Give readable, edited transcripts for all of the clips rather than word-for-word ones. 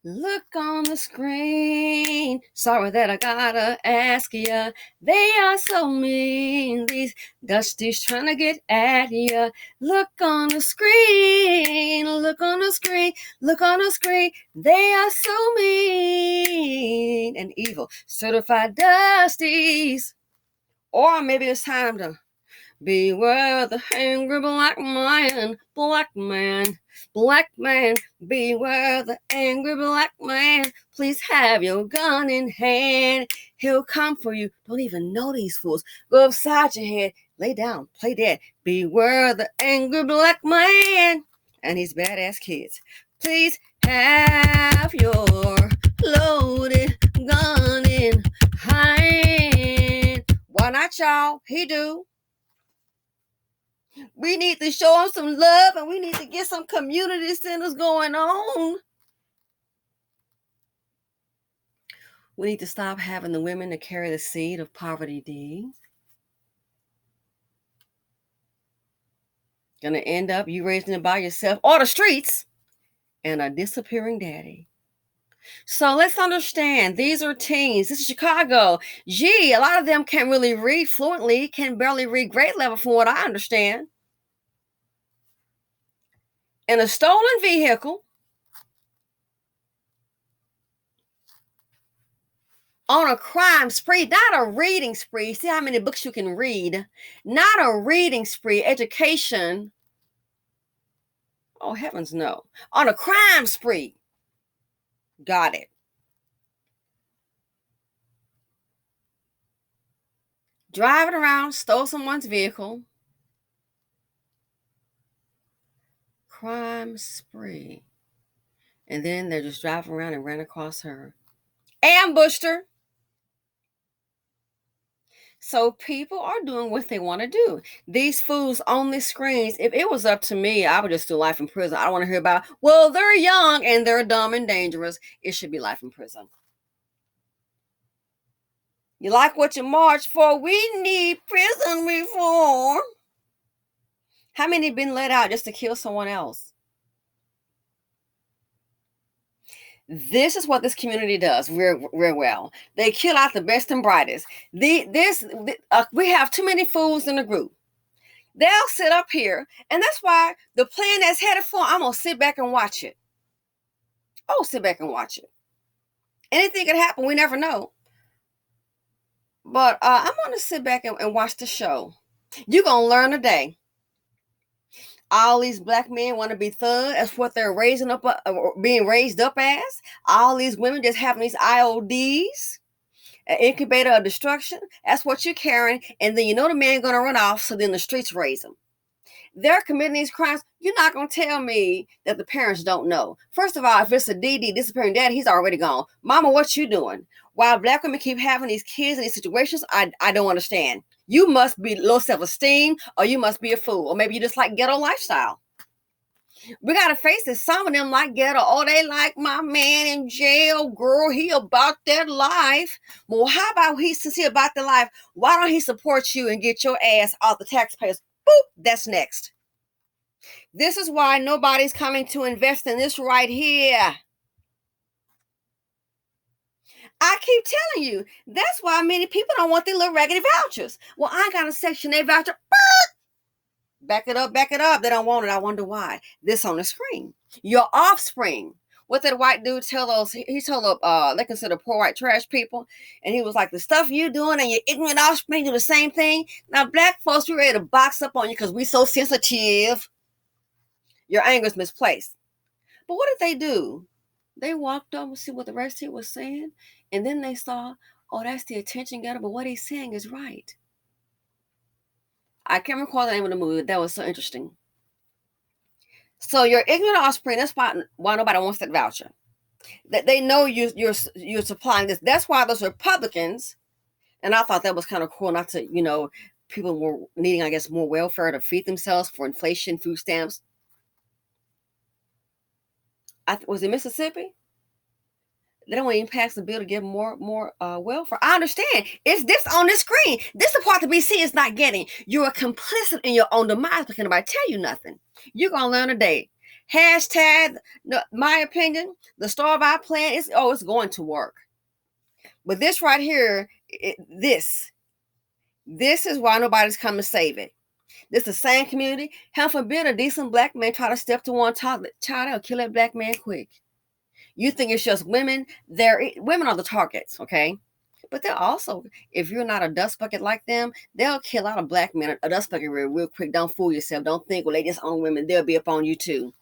Look on the screen. Sorry that I gotta ask ya. They are so mean. These Dusties trying to get at ya. Look on the screen. Look on the screen. Look on the screen. They are so mean and evil. Certified Dusties. Or maybe it's time to beware the angry black man, black man, black man. Beware the angry black man. Please have your gun in hand. He'll come for you. Don't even know these fools. Go upside your head. Lay down. Play dead. Beware the angry black man and his badass kids. Please have your loaded gun in hand. Why not, y'all? He do. We need to show them some love, and we need to get some community centers going on. We need to stop having the women to carry the seed of poverty D. Gonna end up you raising it by yourself or the streets and a disappearing daddy. So let's understand, these are teens. This is Chicago. Gee, a lot of them can't really read fluently, can barely read grade level from what I understand. In a stolen vehicle, on a crime spree, not a reading spree. See how many books you can read. Not a reading spree, education. Oh, heavens no. On a crime spree. Got it. Driving around, stole someone's vehicle. Crime spree. And then they're just driving around and ran across her. Ambushed her. So people are doing what they want to do. These fools on the screens, if it was up to me, I would just do life in prison. I don't want to hear about, well, they're young and they're dumb and dangerous. It should be life in prison. You like what you marched for? We need prison reform. How many been let out just to kill someone else? This is what this community does real well. They kill out the best and brightest. We have too many fools in the group. They'll sit up here, and that's why the plan that's headed for, I'm going to sit back and watch it. Oh, sit back and watch it. Anything could happen. We never know. But I'm going to sit back and watch the show. You're going to learn today. All these black men want to be thugs. That's what they're being raised up as. All these women just having these IODs, an incubator of destruction. That's what you're carrying. And then you know the man going to run off, so then the streets raise them. They're committing these crimes. You're not going to tell me that the parents don't know. First of all, if it's a DD, disappearing dad, he's already gone. Mama, what you doing? While black women keep having these kids in these situations, I don't understand. You must be low self-esteem, or you must be a fool, or maybe you just like ghetto lifestyle. We got to face it. Some of them like ghetto. Oh, they like my man in jail. Girl, he about that life. Well, how about since he about the life, why don't he support you and get your ass off the taxpayers? Boop, that's next. This is why nobody's coming to invest in this right here. I keep telling you, that's why many people don't want their little raggedy vouchers. Well, I got a Section 8 voucher. Back it up. They don't want it. I wonder why. This on the screen. Your offspring. What did the white dude tell those? He told they consider poor white trash people. And he was like, the stuff you doing and your ignorant offspring do the same thing. Now, black folks, we're ready to box up on you because we so sensitive. Your anger is misplaced. But what did they do? They walked over to see what the rest here was saying. And then they saw, oh, that's the attention getter. But what he's saying is right. I can't recall the name of the movie. That was so interesting. So your ignorant offspring, that's why nobody wants that voucher. That they know you're supplying this. That's why those Republicans, and I thought that was kind of cool, not to, people were needing, I guess, more welfare to feed themselves for inflation, food stamps. Was it Mississippi? They don't even pass the bill to give more welfare. I understand. It's this on the screen. This is the part the BC is not getting. You're complicit in your own demise, but can nobody tell you nothing. You're going to learn today Hashtag, no, my opinion, the Starve plan is, it's going to work. But this right here, this is why nobody's come to save it. This is the same community. Heaven forbid a decent black man try to step to one child, they'll kill that black man quick. You think it's just women? Women are the targets, okay? But they're also, if you're not a dust bucket like them, they'll kill out a black man, a dust bucket real quick. Don't fool yourself. Don't think, well, they just own women. They'll be up on you too.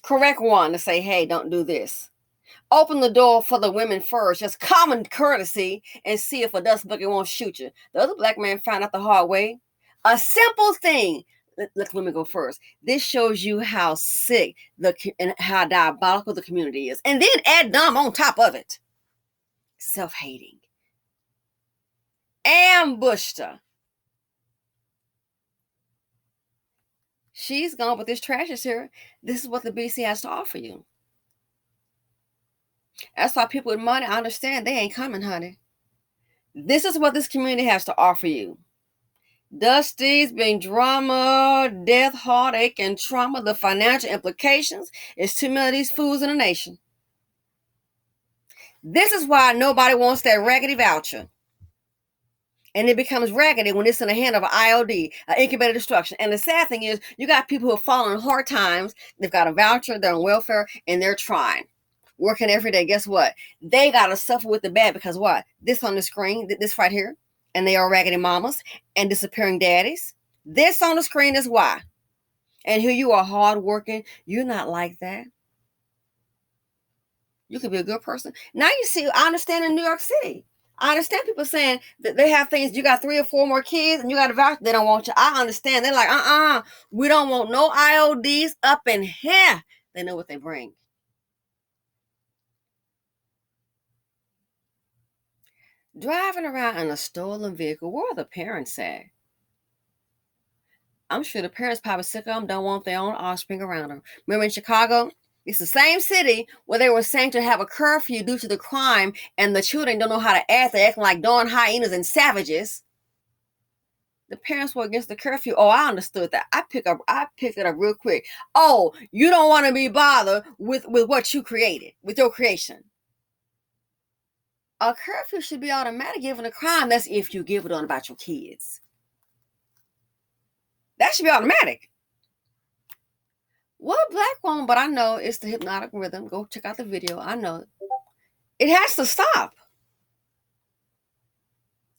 Correct one to say, hey, don't do this. Open the door for the women first, just common courtesy, and see if a dust bucket won't shoot you. The other black man found out the hard way. A simple thing. Let women go first. This shows you how sick and how diabolical the community is. And then add dumb on top of it. Self-hating. Ambushed her. She's gone, but this trash is here. This is what the BC has to offer you. That's why people with money, I understand, they ain't coming, honey. This is what this community has to offer you. Dusty's been drama, death, heartache, and trauma. The financial implications is too many of these fools in the nation. This is why nobody wants that raggedy voucher. And it becomes raggedy when it's in the hand of an IOD, an incubator destruction. And the sad thing is, you got people who are falling in hard times. They've got a voucher, they're on welfare, and they're trying. Working every day. Guess what? They got to suffer with the bad because what? This on the screen, this right here, and they are raggedy mamas and disappearing daddies. This on the screen is why. And here you are hardworking. You're not like that. You could be a good person. Now you see, I understand in New York City. I understand people saying that they have things, you got 3 or 4 more kids and you got a voucher, they don't want you. I understand. They're like, we don't want no IODs up in here. They know what they bring. Driving around in a stolen vehicle, where are the parents at? I'm sure the parents probably sick of them, don't want their own offspring around them. Remember in Chicago? It's the same city where they were saying to have a curfew due to the crime, and the children don't know how to act. They're acting like darn hyenas and savages. The parents were against the curfew. Oh, I understood that. I picked it up real quick. Oh, you don't want to be bothered with what you created, with your creation. A curfew should be automatic given a crime. That's if you give it on about your kids. That should be automatic. What a black woman, but I know it's the hypnotic rhythm. Go check out the video. I know it has to stop.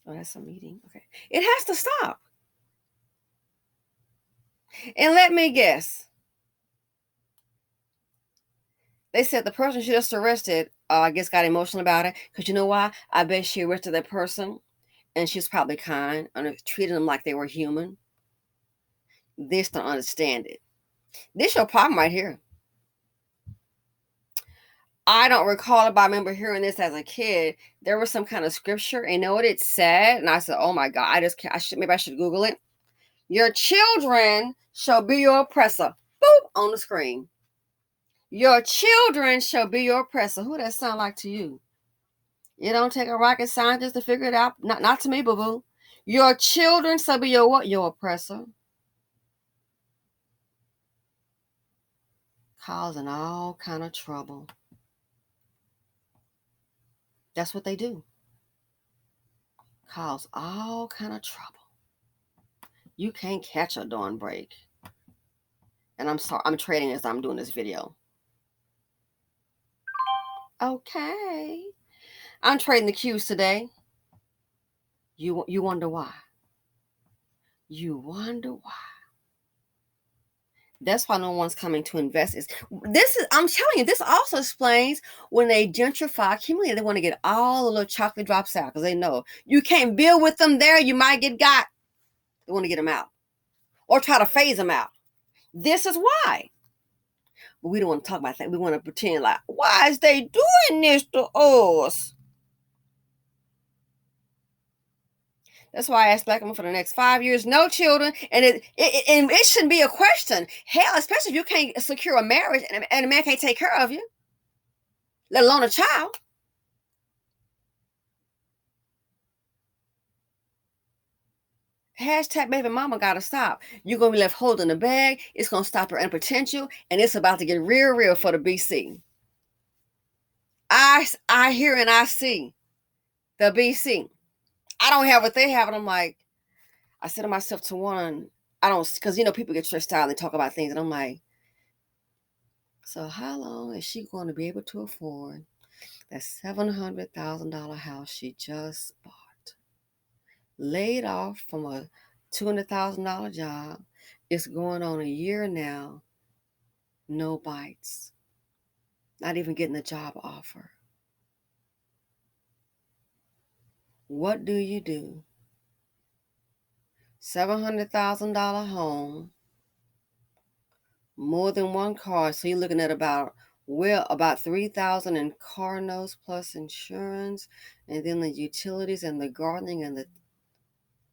Oh, that's a meeting. Okay. It has to stop. And let me guess. They said the person she just arrested, I guess, got emotional about it. Because you know why? I bet she arrested that person and she's probably kind and treated them like they were human. This don't understand it. This your problem right here. I don't recall it, but I remember hearing this as a kid. There was some kind of scripture, and you know what it said? And I said, oh my God, maybe I should Google it. Your children shall be your oppressor. Boop, on the screen. Your children shall be your oppressor. Who that sound like to you? It don't take a rocket scientist to figure it out. Not to me, boo-boo. Your children shall be your what? Your oppressor. Causing all kind of trouble. That's what they do. Cause all kind of trouble. You can't catch a dawn break. And I'm sorry, I'm trading as I'm doing this video. Okay. I'm trading the cues today. You wonder why. You wonder why. That's why no one's coming to invest. I'm telling you, this also explains when they gentrify community, they want to get all the little chocolate drops out because they know you can't build with them there. You might get got. They want to get them out or try to phase them out. This is why. But we don't want to talk about that. We want to pretend like, why is they doing this to us? That's why I asked black women for the next 5 years, no children, and it shouldn't be a question. Hell, especially if you can't secure a marriage and a man can't take care of you, let alone a child. Hashtag baby mama gotta stop. You're gonna be left holding the bag. It's gonna stop her end potential, and it's about to get real for the BC. I hear and I see the BC. I don't have what they have, and I'm like, I said to myself, to one, I don't, because people get stressed out and they talk about things, and I'm like, so how long is she going to be able to afford that $700,000 house she just bought? Laid off from a $200,000 job. It's going on a year now. No bites. Not even getting a job offer. What do you do? $700,000 home, more than one car. So you're looking at about $3,000 in car notes plus insurance, and then the utilities and the gardening and the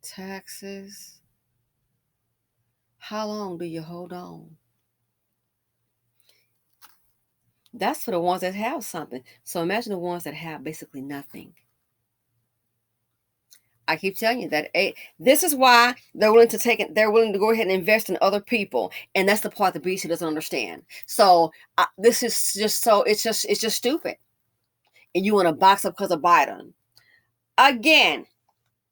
taxes. How long do you hold on? That's for the ones that have something. So imagine the ones that have basically nothing. I keep telling you that this is why they're willing to take it. They're willing to go ahead and invest in other people, and that's the part the BC doesn't understand. So this is just so it's just stupid. And you want to box up because of Biden again?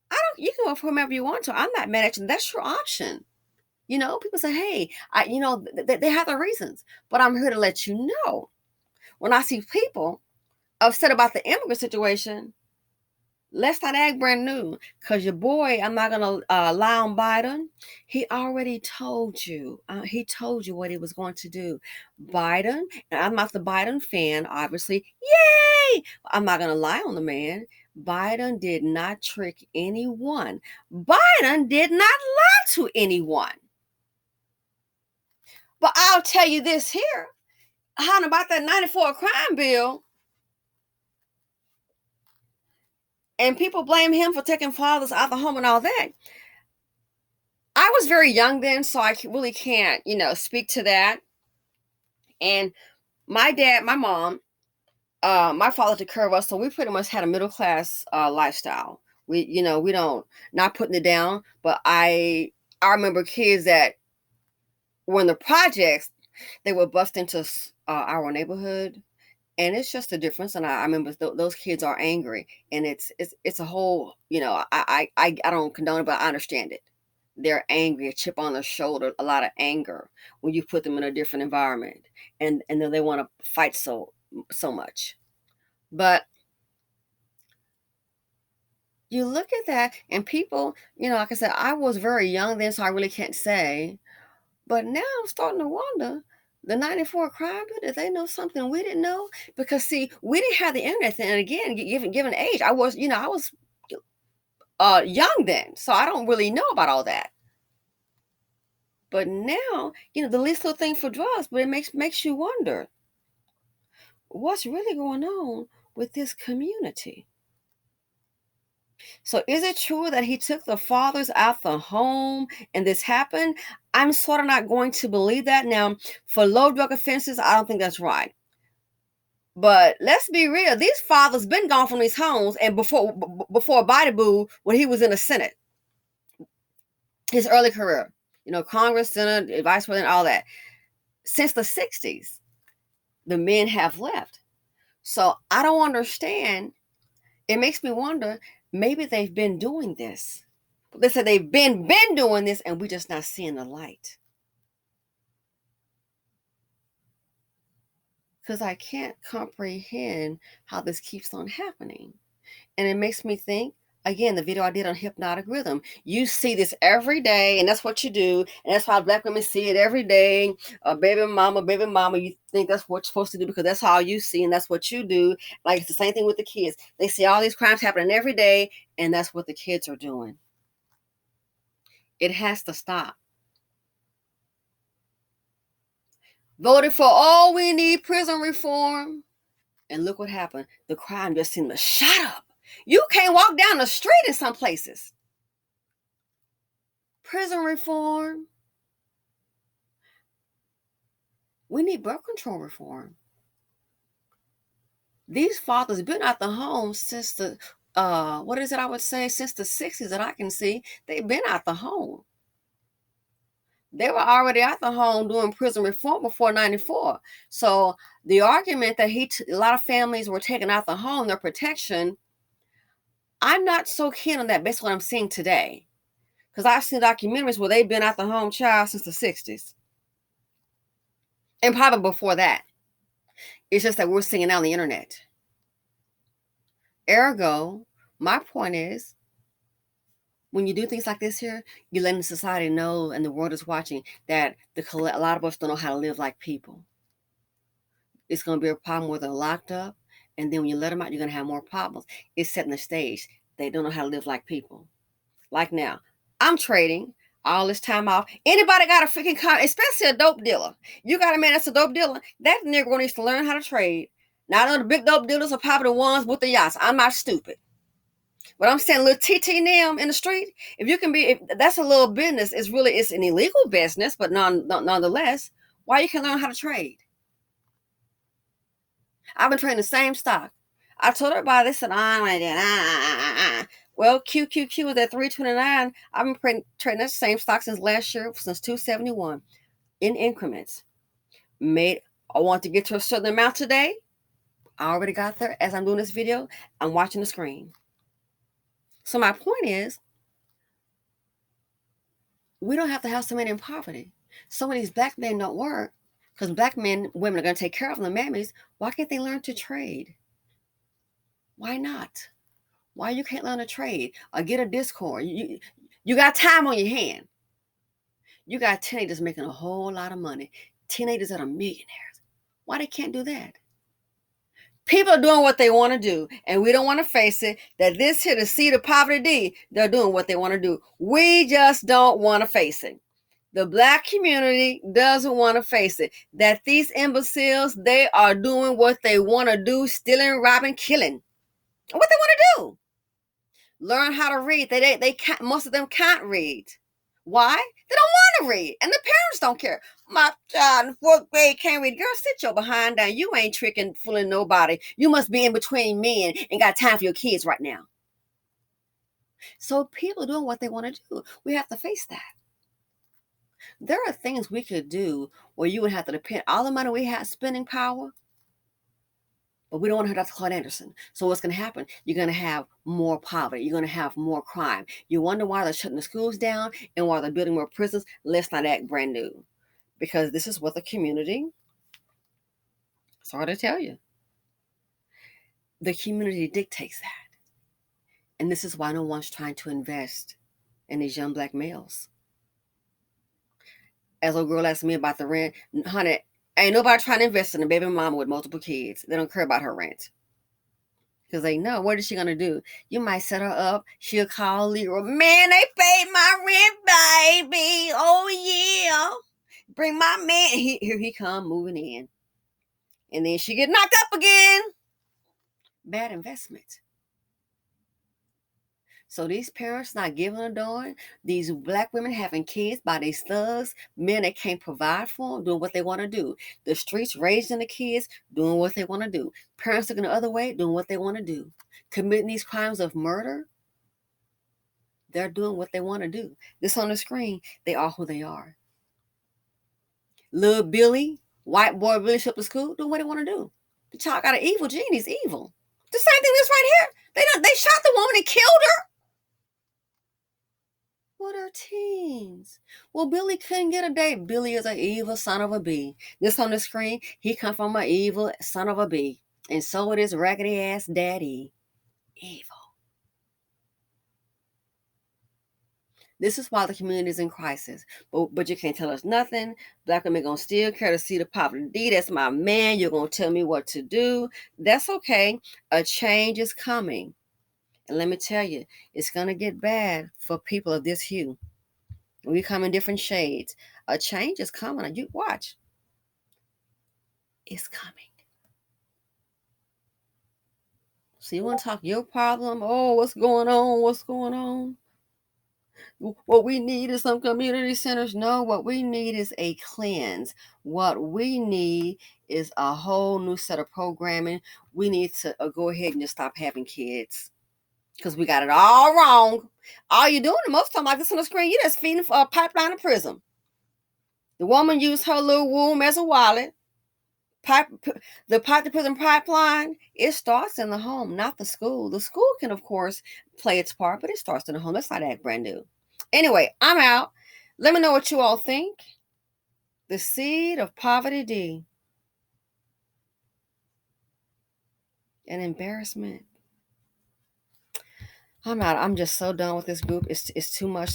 I don't. You can vote for whomever you want to. I'm not mad at you. That's your option. People say, "Hey, they have their reasons," but I'm here to let you know. When I see people upset about the immigrant situation, let's not act brand new, because your boy, I'm not going to lie on Biden. He already told you. He told you what he was going to do. Biden, and I'm not the Biden fan, obviously. Yay! I'm not going to lie on the man. Biden did not trick anyone. Biden did not lie to anyone. But I'll tell you this here. How about that 94 crime bill? And people blame him for taking fathers out of the home and all that. I was very young then, so I really can't, speak to that. And my dad, my mom, my father took care of us, so we pretty much had a middle class lifestyle. We don't, not putting it down, but I remember kids that were in the projects, they would bust into our neighborhood, and it's just a difference. And I remember those kids are angry, and it's a whole, I don't condone it, but I understand it. They're angry, a chip on their shoulder, a lot of anger when you put them in a different environment, and then they want to fight so much. But you look at that, and people, like I said, I was very young then, so I really can't say. But now I'm starting to wonder, the 94 crime bill, did they know something we didn't know? Because see, we didn't have the internet then. And again, given age, I was young then, so I don't really know about all that. But now, the least little thing for drugs, but it makes you wonder, what's really going on with this community? So is it true that he took the fathers out the home and this happened? I'm sort of not going to believe that. Now, for low drug offenses, I don't think that's right. But let's be real, these fathers been gone from these homes, and before Biden Boo, when he was in the Senate, his early career, Congress, Senate, Vice President, all that. Since the 60s, the men have left. So I don't understand. It makes me wonder, maybe they've been doing this. They said they've been doing this, and we're just not seeing the light. Because I can't comprehend how this keeps on happening. And it makes me think, again, the video I did on hypnotic rhythm. You see this every day, and that's what you do. And that's why black women see it every day. Baby mama, you think that's what you're supposed to do because that's how you see, and that's what you do. Like, it's the same thing with the kids. They see all these crimes happening every day, and that's what the kids are doing. It has to stop. Voted for all we need prison reform. And look what happened. The crime just seemed to shut up. You can't walk down the street in some places. Prison reform. We need birth control reform. These fathers been out the home since the what is it I would say, since the 60s that I can see, they've been out the home. They were already out the home doing prison reform before 94. So the argument that a lot of families were taken out the home, their protection, I'm not so keen on that based on what I'm seeing today. Because I've seen documentaries where they've been out the home child since the 60s. And probably before that. It's just that we're seeing it on the internet. Ergo, my point is, when you do things like this here, you're letting society know and the world is watching that a lot of us don't know how to live like people. It's going to be a problem where they're locked up, and then when you let them out, you're going to have more problems. It's setting the stage. They don't know how to live like people. Like now, I'm trading all this time off. Anybody got a freaking car, especially a dope dealer? You got a man that's a dope dealer. That nigga needs to learn how to trade. Now, the big dope dealers are probably the ones with the yachts. I'm not stupid. But I'm saying, little TT Nim in the street, if that's a little business, it's an illegal business, but nonetheless, why you can learn how to trade? I've been trading the same stock. I told everybody, they said, well, QQQ was at 329. I've been trading that same stock since last year, since 271, in increments. I want to get to a certain amount today. I already got there. As I'm doing this video, I'm watching the screen. So my point is, we don't have to have so many in poverty. Some of these black men don't work because black women are going to take care of them, the mammies. Why can't they learn to trade? Why not? Why you can't learn to trade or get a Discord? You got time on your hand. You got teenagers making a whole lot of money. Teenagers that are millionaires. Why they can't do that? People are doing what they want to do, and we don't want to face it, that this here, the seed of poverty D, they're doing what they want to do. We just don't want to face it. The black community doesn't want to face it, that these imbeciles, they are doing what they want to do, stealing, robbing, killing. What they want to do. Learn how to read. They can't, most of them can't read. Why? They don't want to read, and the parents don't care. My child in fourth grade can't read. Girl, sit your behind down. You ain't tricking, fooling nobody. You must be in between men and got time for your kids right now. So people are doing what they want to do. We have to face that. There are things we could do where you would have to depend all the money we have, spending power, but we don't want to hurt Dr. Claude Anderson. So what's going to happen? You're going to have more poverty. You're going to have more crime. You wonder why they're shutting the schools down and why they're building more prisons. Let's not act brand new. Because this is what the community, sorry to tell you, the community dictates that. And this is why no one's trying to invest in these young black males. As a girl asked me about the rent, honey, ain't nobody trying to invest in a baby mama with multiple kids. They don't care about her rent. Because they know, what is she going to do? You might set her up. She'll call Leroy. Man, they paid my rent, baby. Oh, yeah. Bring my man. Here he come moving in. And then she get knocked up again. Bad investment. So these parents not giving a darn. These black women having kids by these thugs, men that can't provide for them, doing what they want to do. The streets raising the kids, doing what they want to do. Parents looking the other way, doing what they want to do. Committing these crimes of murder, they're doing what they want to do. This on the screen, they are who they are. Little Billy, white boy Billy show up to school, doing what they want to do. The child got an evil gene, he's evil. The same thing is right here. They shot the woman and killed her. What are teens? Well, Billy couldn't get a date. Billy is an evil son of a bee. This on the screen, he come from an evil son of a bee. And so it is raggedy ass daddy. Evil. This is why the community is in crisis. But you can't tell us nothing. Black women gonna still care to see the poverty D. That's my man. You're gonna tell me what to do. That's okay. A change is coming. And let me tell you, it's going to get bad for people of this hue. We come in different shades. A change is coming. You watch. It's coming. So you want to talk your problem? Oh, what's going on? What's going on? What we need is some community centers. No, what we need is a cleanse. What we need is a whole new set of programming. We need to go ahead and just stop having kids. because we got it all wrong. All you're doing most of the time, like this on the screen, you're just feeding a pipeline of prison. The woman used her little womb as a wallet. The prison pipeline, it starts in the home, not the school. The school can, of course, play its part, but it starts in the home. Let's not act brand new. Anyway, I'm out. Let me know what you all think. The seed of poverty D. An embarrassment. I'm out. I'm just so done with this group. It's too much.